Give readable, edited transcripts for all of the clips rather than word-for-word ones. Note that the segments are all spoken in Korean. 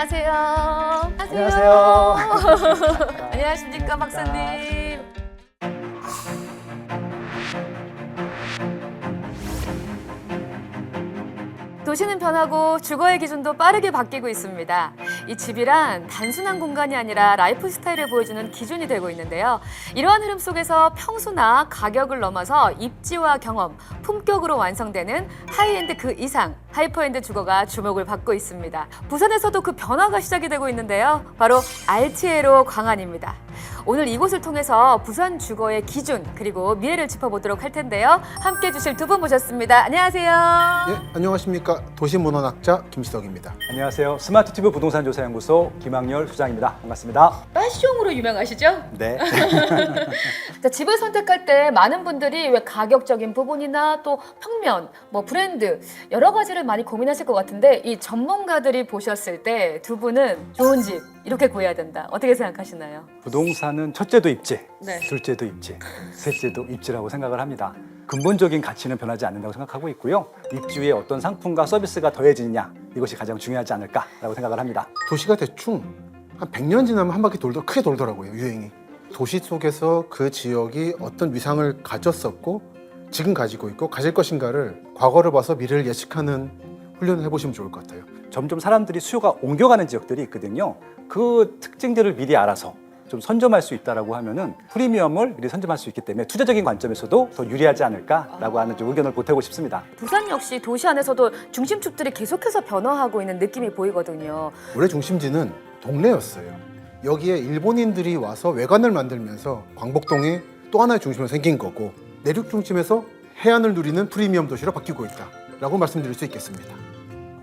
안녕하세요. 안녕하세요. 안녕하십니까, 박사님. 도시는 변하고 주거의 기준도 빠르게 바뀌고 있습니다. 이 집이란 단순한 공간이 아니라 라이프 스타일을 보여주는 기준이 되고 있는데요. 이러한 흐름 속에서 평수나 가격을 넘어서 입지와 경험, 품격으로 완성되는 하이엔드 그 이상, 하이퍼엔드 주거가 주목을 받고 있습니다. 부산에서도 그 변화가 시작이 되고 있는데요. 바로 RTLO 광안입니다. 오늘 이곳을 통해서 부산 주거의 기준 그리고 미래를 짚어보도록 할 텐데요. 함께 해주실 두 분 모셨습니다. 안녕하세요. 예, 안녕하십니까. 도시문헌학자 김시덕입니다. 안녕하세요. 스마트튜브 부동산조사연구소 김학렬 소장입니다. 반갑습니다. 패션으로 유명하시죠? 네. 자, 집을 선택할 때 많은 분들이 왜 가격적인 부분이나 또 평면, 뭐 브랜드 여러 가지를 많이 고민하실 것 같은데 이 전문가들이 보셨을 때 두 분은 좋은 집 이렇게 구해야 된다. 어떻게 생각하시나요? 부동산은 첫째도 입지, 네. 둘째도 입지, 셋째도 입지라고 생각을 합니다. 근본적인 가치는 변하지 않는다고 생각하고 있고요. 입주에 어떤 상품과 서비스가 더해지느냐 이것이 가장 중요하지 않을까라고 생각을 합니다. 도시가 대충 한 100년 지나면 한 바퀴 크게 돌더라고요, 유행이. 도시 속에서 그 지역이 어떤 위상을 가졌었고 지금 가지고 있고 가질 것인가를 과거를 봐서 미래를 예측하는 훈련을 해보시면 좋을 것 같아요. 점점 사람들이 수요가 옮겨가는 지역들이 있거든요. 그 특징들을 미리 알아서 좀 선점할 수 있다라고 하면은 프리미엄을 미리 선점할 수 있기 때문에 투자적인 관점에서도 더 유리하지 않을까라고 하는 좀 의견을 보태고 싶습니다. 부산 역시 도시 안에서도 중심축들이 계속해서 변화하고 있는 느낌이 보이거든요. 원래 중심지는 동네였어요. 여기에 일본인들이 와서 외관을 만들면서 광복동에 또 하나의 중심으로 생긴 거고 내륙 중심에서 해안을 누리는 프리미엄 도시로 바뀌고 있다라고 말씀드릴 수 있겠습니다.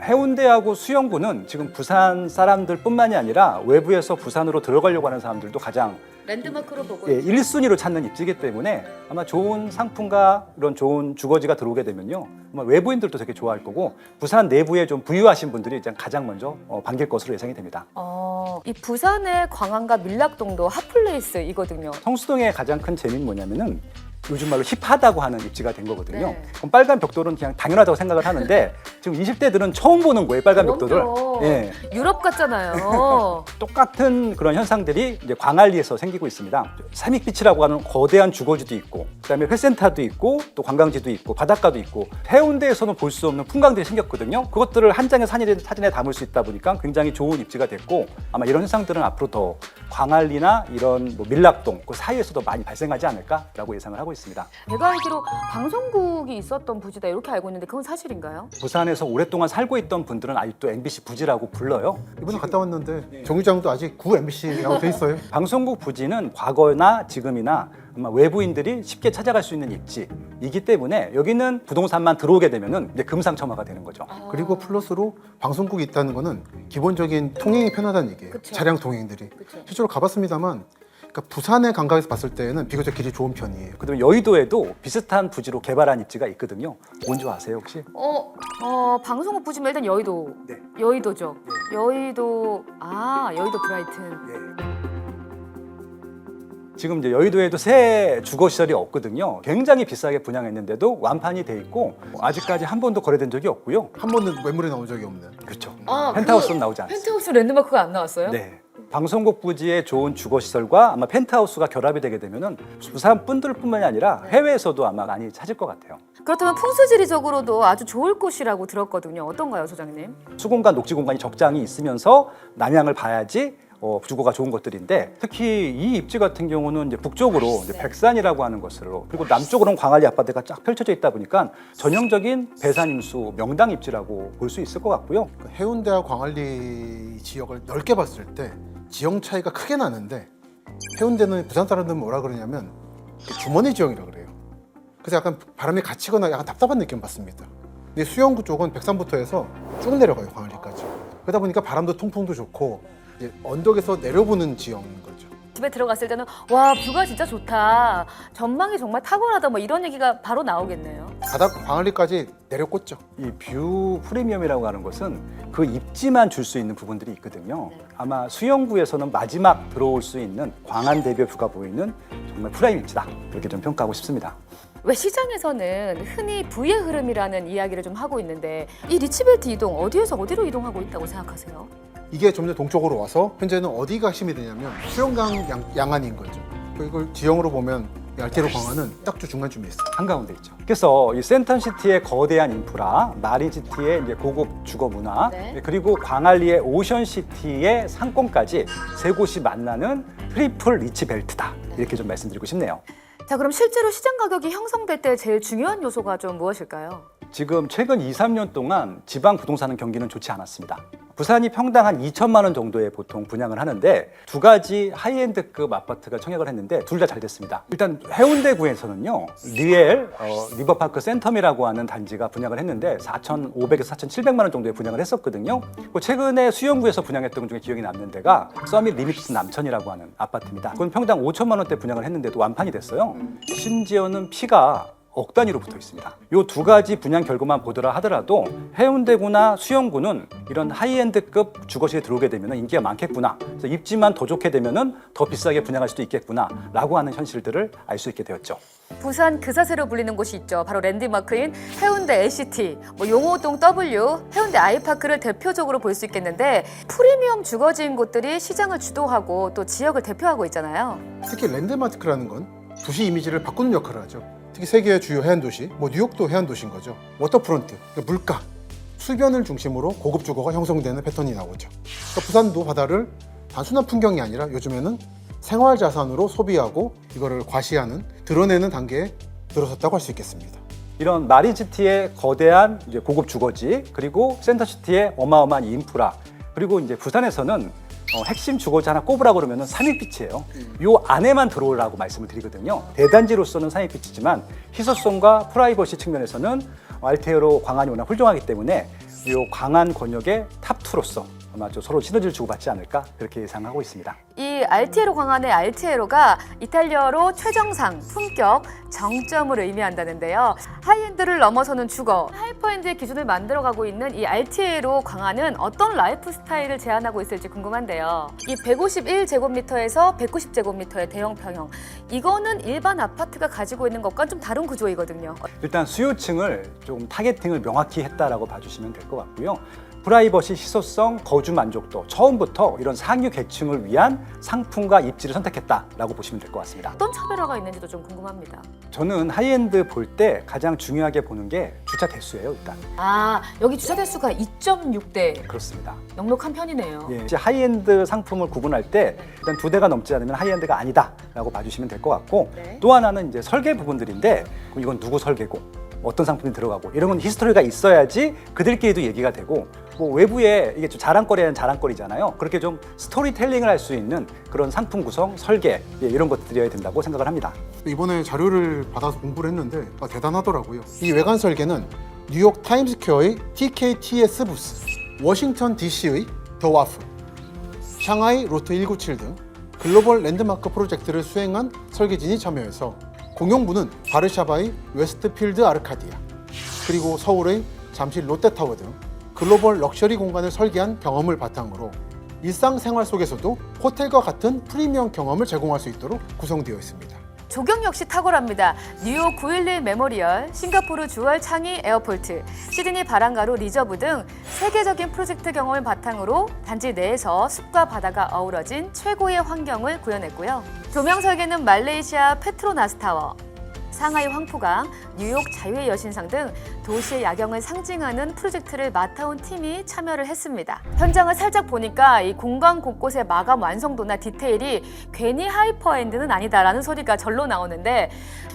해운대하고 수영구는 지금 부산 사람들뿐만이 아니라 외부에서 부산으로 들어가려고 하는 사람들도 가장 랜드마크로 보고 1순위로 찾는 입지이기 때문에 아마 좋은 상품과 이런 좋은 주거지가 들어오게 되면요 아마 외부인들도 되게 좋아할 거고 부산 내부에 좀 부유하신 분들이 가장 먼저 반길 것으로 예상이 됩니다. 이 부산의 광안과 밀락동도 핫플레이스이거든요. 성수동의 가장 큰 재미는 뭐냐면은 요즘 말로 힙하다고 하는 입지가 된 거거든요. 네. 그럼 빨간 벽돌은 그냥 당연하다고 생각을 하는데 지금 20대들은 처음 보는 거예요, 빨간 벽돌을. 그럼요. 예. 유럽 같잖아요. 똑같은 그런 현상들이 이제 광안리에서 생기고 있습니다. 삼익비치라고 하는 거대한 주거지도 있고, 그다음에 회센터도 있고, 또 관광지도 있고, 바닷가도 있고, 해운대에서는 볼 수 없는 풍광들이 생겼거든요. 그것들을 한 장의 사진에 담을 수 있다 보니까 굉장히 좋은 입지가 됐고, 아마 이런 현상들은 앞으로 더 광안리나 이런 뭐 밀락동 그 사이에서도 많이 발생하지 않을까라고 예상을 하고 있습니다. 제가 알기로 방송국이 있었던 부지다 이렇게 알고 있는데 그건 사실인가요? 부산에서 오랫동안 살고 있던 분들은 아직도 MBC 부지라고 불러요. 이번에 갔다 왔는데 정류장도 아직 구 MBC라고 돼 있어요. 방송국 부지는 과거나 지금이나 아마 외부인들이 쉽게 찾아갈 수 있는 입지이기 때문에 여기는 부동산만 들어오게 되면은 이제 금상첨화가 되는 거죠. 그리고 플러스로 방송국이 있다는 거는 기본적인 통행이 편하다는 얘기예요. 그쵸. 차량 통행들이. 그쵸. 실제로 가봤습니다만 그러니까 부산의 감각에서 봤을 때는 비교적 길이 좋은 편이에요. 그다음에 여의도에도 비슷한 부지로 개발한 입지가 있거든요. 뭔지 아세요 혹시? 방송국 부지면 일단 여의도. 네. 여의도죠. 여의도 브라이튼. 지금 이제 여의도에도 새 주거 시설이 없거든요. 굉장히 비싸게 분양했는데도 완판이 돼 있고 아직까지 한 번도 거래된 적이 없고요. 한 번은 매물에 나온 적이 없는. 그렇죠. 아, 펜트하우스는 나오지 않습니다. 펜트하우스 랜드마크가 안 나왔어요? 네. 방송국 부지의 좋은 주거 시설과 아마 펜트하우스가 결합이 되게 되면은 부산 분들뿐만이 아니라 해외에서도 아마 많이 찾을 것 같아요. 그렇다면 풍수지리적으로도 아주 좋을 곳이라고 들었거든요. 어떤가요, 소장님? 수공간, 녹지 공간이 적당히 있으면서 남향을 봐야지 주거가 좋은 것들인데 특히 이 입지 같은 경우는 이제 북쪽으로 이제 백산이라고 하는 것으로 그리고 남쪽으로는 광안리 아파트가 쫙 펼쳐져 있다 보니까 전형적인 배산임수 명당 입지라고 볼 수 있을 것 같고요. 해운대와 광안리 지역을 넓게 봤을 때 지형 차이가 크게 나는데 해운대는 부산 사람들은 뭐라 그러냐면 주머니 지형이라고 그래요. 그래서 약간 바람이 갇히거나 약간 답답한 느낌 받습니다. 근데 수영구 쪽은 백산부터 해서 쭉 내려가요, 광안리까지. 그러다 보니까 바람도 통풍도 좋고 이제 언덕에서 내려보는 지형인 거죠. 집에 들어갔을 때는 와, 뷰가 진짜 좋다. 전망이 정말 탁월하다. 뭐 이런 얘기가 바로 나오겠네요. 바닥 광안리까지 내려꽂죠. 이 뷰 프리미엄이라고 하는 것은 그 입지만 줄 수 있는 부분들이 있거든요. 아마 수영구에서는 마지막 들어올 수 있는 광안대교 뷰가 보이는 정말 프라임 입지다. 이렇게 좀 평가하고 싶습니다. 왜 시장에서는 흔히 부의 흐름이라는 이야기를 좀 하고 있는데 이 리치벨트 이동 어디에서 어디로 이동하고 있다고 생각하세요? 이게 점점 동쪽으로 와서 현재는 어디가 힘이 되냐면 수영강 양안인 거죠. 이걸 지형으로 보면 이 알테로 광안은 딱 중간쯤에 있어요. 한가운데 있죠. 그래서 이 센텀시티의 거대한 인프라, 마린시티의 이제 고급 주거 문화, 네. 그리고 광안리의 오션시티의 상권까지 세 곳이 만나는 트리플 리치 벨트다. 이렇게 좀 말씀드리고 싶네요. 자, 그럼 실제로 시장 가격이 형성될 때 제일 중요한 요소가 좀 무엇일까요? 지금 최근 2, 3년 동안 지방 부동산 경기는 좋지 않았습니다. 부산이 평당 한 2천만 원 정도에 보통 분양을 하는데 두 가지 하이엔드급 아파트가 청약을 했는데 둘 다 잘 됐습니다. 일단 해운대구에서는요, 리엘 리버파크 센텀이라고 하는 단지가 분양을 했는데 4,500에서 4,700만 원 정도에 분양을 했었거든요. 최근에 수영구에서 분양했던 것 중에 기억이 남는 데가 서밋 리미트스 남천이라고 하는 아파트입니다. 그건 평당 5천만 원대 분양을 했는데도 완판이 됐어요. 심지어는 피가 억 단위로 붙어 있습니다. 이 두 가지 분양 결과만 보더라 하더라도 해운대구나 수영구는 이런 하이엔드급 주거시에 들어오게 되면 인기가 많겠구나. 그래서 입지만 더 좋게 되면 더 비싸게 분양할 수도 있겠구나라고 하는 현실들을 알 수 있게 되었죠. 부산 그사세로 불리는 곳이 있죠. 바로 랜드마크인 해운대 LCT, 용호동 W, 해운대 아이파크를 대표적으로 볼 수 있겠는데 프리미엄 주거지인 곳들이 시장을 주도하고 또 지역을 대표하고 있잖아요. 특히 랜드마크라는 건 도시 이미지를 바꾸는 역할을 하죠. 특히 세계의 주요 해안 도시, 뉴욕도 해안 도시인 거죠. 워터프론트, 물가, 수변을 중심으로 고급 주거가 형성되는 패턴이 나오죠. 그러니까 부산도 바다를 단순한 풍경이 아니라 요즘에는 생활 자산으로 소비하고 이거를 과시하는, 드러내는 단계에 들어섰다고 할 수 있겠습니다. 이런 마린시티의 거대한 이제 고급 주거지, 그리고 센터시티의 어마어마한 인프라, 그리고 이제 부산에서는 핵심 주거지 하나 꼽으라고 그러면 삼익빛이에요. 요 안에만 들어오라고 말씀을 드리거든요. 대단지로서는 삼익빛이지만 희소성과 프라이버시 측면에서는 알테로 광안이 워낙 훌륭하기 때문에 요 광안 권역의 탑2로서 아마 좀 서로 시너지를 주고받지 않을까 그렇게 예상하고 있습니다. 이 알티에로 광안의 알티에로가 이탈리아로 최정상, 품격, 정점을 의미한다는데요. 하이엔드를 넘어서는 주거, 하이퍼엔드의 기준을 만들어가고 있는 이 알티에로 광안은 어떤 라이프 스타일을 제안하고 있을지 궁금한데요. 이 151제곱미터에서 190제곱미터의 대형 평형, 이거는 일반 아파트가 가지고 있는 것과 좀 다른 구조이거든요. 일단 수요층을 좀 타겟팅을 명확히 했다라고 봐주시면 될 것 같고요. 프라이버시, 희소성, 거주 만족도 처음부터 이런 상류 계층을 위한 상품과 입지를 선택했다라고 보시면 될 것 같습니다. 어떤 차별화가 있는지도 좀 궁금합니다. 저는 하이엔드 볼 때 가장 중요하게 보는 게 주차 대수예요. 일단 아, 여기 주차 대수가 2.6대. 그렇습니다. 넉넉한 편이네요. 예, 이제 하이엔드 상품을 구분할 때 일단 2대가 넘지 않으면 하이엔드가 아니다라고 봐주시면 될 것 같고 네. 또 하나는 이제 설계 부분들인데 그럼 이건 누구 설계고 어떤 상품이 들어가고 이런 건 히스토리가 있어야지 그들끼리도 얘기가 되고 외부에 이게 좀 자랑거리는 자랑거리잖아요. 그렇게 좀 스토리텔링을 할 수 있는 그런 상품 구성, 설계 이런 것들이어야 된다고 생각을 합니다. 이번에 자료를 받아서 공부를 했는데 대단하더라고요. 이 외관 설계는 뉴욕 타임스퀘어의 TKTS 부스, 워싱턴 DC의 더 와프, 샹하이 로트 197 등 글로벌 랜드마크 프로젝트를 수행한 설계진이 참여해서 공용부는 바르샤바의 웨스트필드 아르카디아, 그리고 서울의 잠실 롯데타워 등 글로벌 럭셔리 공간을 설계한 경험을 바탕으로 일상생활 속에서도 호텔과 같은 프리미엄 경험을 제공할 수 있도록 구성되어 있습니다. 조경 역시 탁월합니다. 뉴욕 911 메모리얼, 싱가포르 주얼 창이 에어포트, 시드니 바랑가로 리저브 등 세계적인 프로젝트 경험을 바탕으로 단지 내에서 숲과 바다가 어우러진 최고의 환경을 구현했고요. 조명 설계는 말레이시아 페트로나스 타워, 상하이 황포강, 뉴욕 자유의 여신상 등 도시의 야경을 상징하는 프로젝트를 맡아온 팀이 참여를 했습니다. 현장을 살짝 보니까 이 공간 곳곳의 마감 완성도나 디테일이 괜히 하이퍼엔드는 아니다라는 소리가 절로 나오는데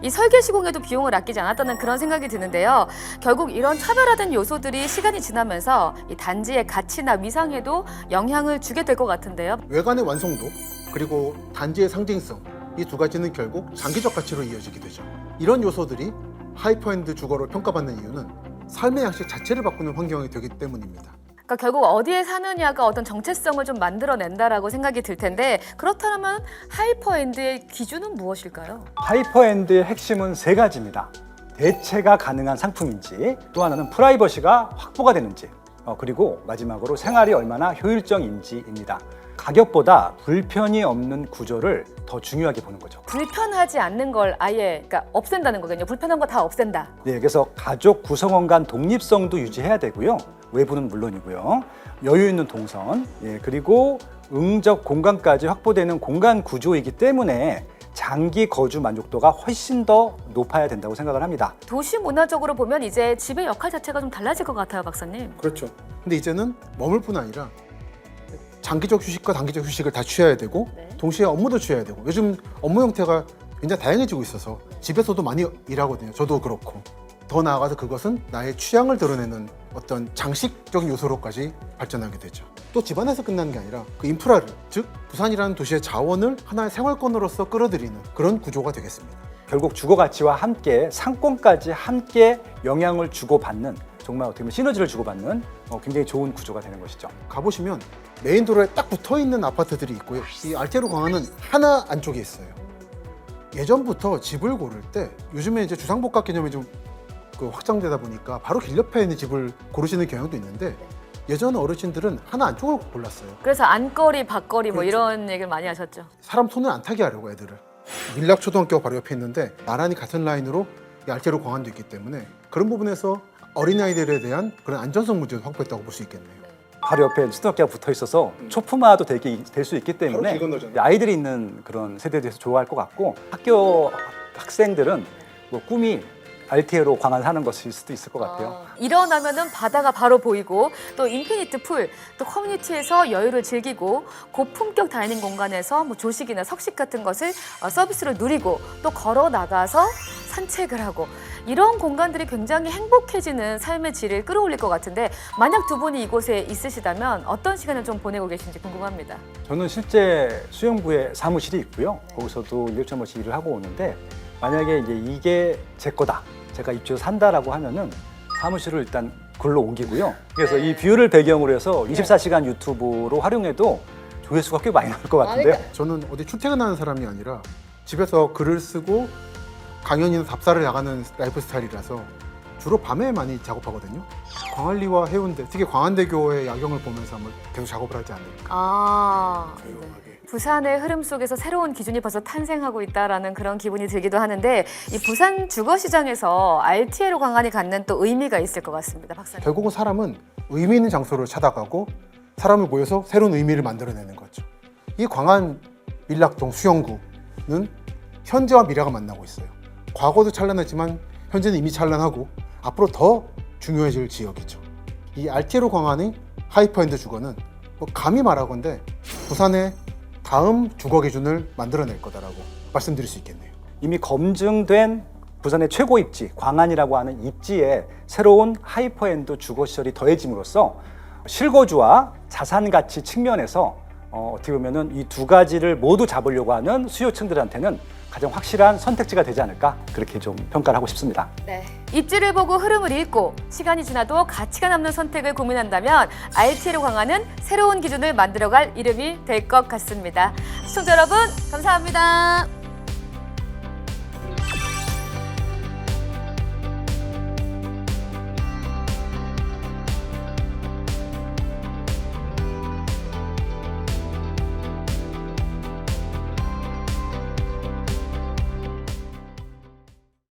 이 설계 시공에도 비용을 아끼지 않았다는 그런 생각이 드는데요. 결국 이런 차별화된 요소들이 시간이 지나면서 이 단지의 가치나 위상에도 영향을 주게 될 것 같은데요. 외관의 완성도 그리고 단지의 상징성, 이 두 가지는 결국 장기적 가치로 이어지게 되죠. 이런 요소들이 하이퍼엔드 주거로 평가받는 이유는 삶의 양식 자체를 바꾸는 환경이 되기 때문입니다. 그러니까 결국 어디에 사느냐가 어떤 정체성을 좀 만들어낸다라고 생각이 들 텐데 그렇다면 하이퍼엔드의 기준은 무엇일까요? 하이퍼엔드의 핵심은 세 가지입니다. 대체가 가능한 상품인지, 또 하나는 프라이버시가 확보가 되는지, 그리고 마지막으로 생활이 얼마나 효율적인지입니다. 가격보다 불편이 없는 구조를 더 중요하게 보는 거죠. 불편하지 않는 걸 아예 그러니까 없앤다는 거거든요. 불편한 거 다 없앤다. 네, 그래서 가족 구성원 간 독립성도 유지해야 되고요. 외부는 물론이고요. 여유 있는 동선, 그리고 응적 공간까지 확보되는 공간 구조이기 때문에 장기 거주 만족도가 훨씬 더 높아야 된다고 생각을 합니다. 도시 문화적으로 보면 이제 집의 역할 자체가 좀 달라질 것 같아요, 박사님. 그렇죠. 근데 이제는 머물 뿐 아니라 장기적 휴식과 단기적 휴식을 다 취해야 되고 네. 동시에 업무도 취해야 되고 요즘 업무 형태가 굉장히 다양해지고 있어서 집에서도 많이 일하거든요. 저도 그렇고. 더 나아가서 그것은 나의 취향을 드러내는 어떤 장식적인 요소로까지 발전하게 되죠. 또 집안에서 끝나는 게 아니라 그 인프라를, 즉 부산이라는 도시의 자원을 하나의 생활권으로서 끌어들이는 그런 구조가 되겠습니다. 결국 주거 가치와 함께 상권까지 함께 영향을 주고받는, 정말 어떻게 보면 시너지를 주고받는 굉장히 좋은 구조가 되는 것이죠. 가보시면 메인 도로에 딱 붙어있는 아파트들이 있고요. 이 알테로 광화는 하나 안쪽에 있어요. 예전부터 집을 고를 때 요즘에 이제 주상복합 개념이 좀 확장되다 보니까 바로 길 옆에 있는 집을 고르시는 경향도 있는데 예전 어르신들은 하나 안쪽을 골랐어요. 그래서 안거리, 밖거리 뭐 그렇죠. 이런 얘기를 많이 하셨죠. 사람 손을 안 타게 하려고 애들을. 밀락초등학교가 바로 옆에 있는데 나란히 같은 라인으로 이 알테로 광환도 있기 때문에 그런 부분에서 어린아이들에 대한 그런 안전성 문제를 확보했다고 볼 수 있겠네요. 바로 옆에 초등학교가 붙어 있어서 초품화도 될 수 있기 바로 때문에 길 건너잖아요. 아이들이 있는 그런 세대에 대해서 좋아할 것 같고, 학교 학생들은 뭐 꿈이 알테로 광안 사는 것일 수도 있을 것 같아요. 일어나면은 바다가 바로 보이고 또 인피니트 풀, 또 커뮤니티에서 여유를 즐기고 고품격 다이닝 공간에서 뭐 조식이나 석식 같은 것을 서비스로 누리고 또 걸어 나가서 산책을 하고 이런 공간들이 굉장히 행복해지는 삶의 질을 끌어올릴 것 같은데 만약 두 분이 이곳에 있으시다면 어떤 시간을 좀 보내고 계신지 궁금합니다. 저는 실제 수영부에 사무실이 있고요. 거기서도 1년에 한 번씩 일을 하고 오는데, 만약에 이게 제 거다, 제가 입주해서 산다라고 하면은 사무실을 일단 글로 옮기고요. 그래서 이 뷰를 배경으로 해서 24시간 유튜브로 활용해도 조회수가 꽤 많이 나올 것 같은데요. 저는 어디 출퇴근하는 사람이 아니라 집에서 글을 쓰고 강연이나 답사를 나가는 라이프 스타일이라서 주로 밤에 많이 작업하거든요. 광안리와 해운대, 특히 광안대교의 야경을 보면서 한번 계속 작업을 하지 않을까. 조용하게. 부산의 흐름 속에서 새로운 기준이 벌써 탄생하고 있다라는 그런 기분이 들기도 하는데 이 부산 주거시장에서 RTA로 광안이 갖는 또 의미가 있을 것 같습니다. 박사님. 결국은 사람은 의미 있는 장소를 찾아가고 사람을 모여서 새로운 의미를 만들어내는 거죠. 이 광안 밀락동 수영구는 현재와 미래가 만나고 있어요. 과거도 찬란했지만 현재는 이미 찬란하고 앞으로 더 중요해질 지역이죠. 이 알테로 광안의 하이퍼엔드 주거는 뭐 감히 말하건대 부산의 다음 주거 기준을 만들어낼 거다라고 말씀드릴 수 있겠네요. 이미 검증된 부산의 최고 입지, 광안이라고 하는 입지에 새로운 하이퍼엔드 주거시설이 더해짐으로써 실거주와 자산 가치 측면에서 어떻게 보면은 이 두 가지를 모두 잡으려고 하는 수요층들한테는 가장 확실한 선택지가 되지 않을까, 그렇게 좀 평가를 하고 싶습니다. 네. 입지를 보고 흐름을 읽고 시간이 지나도 가치가 남는 선택을 고민한다면 RTA로 광안은 새로운 기준을 만들어갈 이름이 될 것 같습니다. 시청자 여러분, 감사합니다.